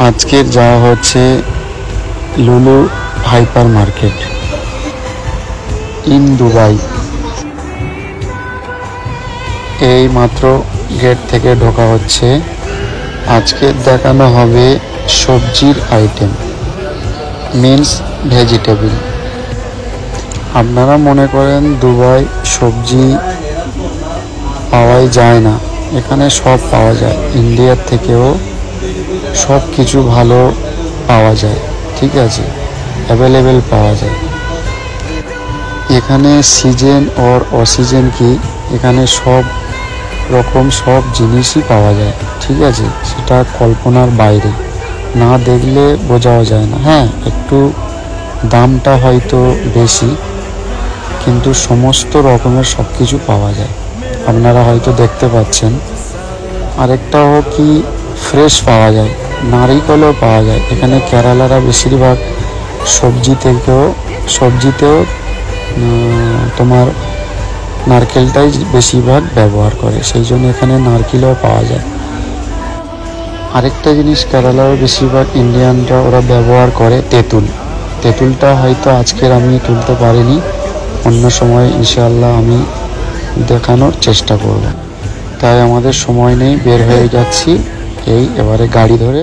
আজকের যাওয়া হচ্ছে লুলু হাইপার মার্কেট ইন দুবাই। এই মাত্র গেট থেকে ঢোকা হচ্ছে। আজকে দেখানো হবে সবজির আইটেম, মিন্স ভেজিটেবল। আপনারা মনে করেন দুবাই সবজি পাওয়াই যায় না, এখানে সব পাওয়া যায়। ইন্ডিয়ার থেকেও সব কিছু ভালো পাওয়া যায়, ঠিক আছে, অ্যাভেলেবেল পাওয়া যায়। এখানে সিজন ওর অসিজন কি, এখানে সব রকম সব জিনিসই পাওয়া যায়, ঠিক আছে। সেটা কল্পনার বাইরে, না দেখলে বোঝাও যায় না। হ্যাঁ, একটু দামটা হয়তো বেশি, কিন্তু সমস্ত রকমের সব কিছু পাওয়া যায়, আপনারা হয়তো দেখতে পাচ্ছেন। আরেকটাও কি, ফ্রেশ পাওয়া যায়, নারিকেলও পাওয়া যায়। এখানে কেরালারা বেশিরভাগ সবজিতেও তোমার নারকেলটাই বেশিরভাগ ব্যবহার করে, সেই জন্য এখানে নারকেলও পাওয়া যায়। আরেকটা জিনিস কেরালার বেশিরভাগ ইন্ডিয়ানরা ওরা ব্যবহার করে তেঁতুলটা হয়তো আজকের আমি তুলতে পারিনি, অন্য সময় ইনশাআল্লাহ আমি দেখানোর চেষ্টা করব। তাই আমাদের সময় নেই, বের হয়ে যাচ্ছি এবারে গাড়ি ধরে।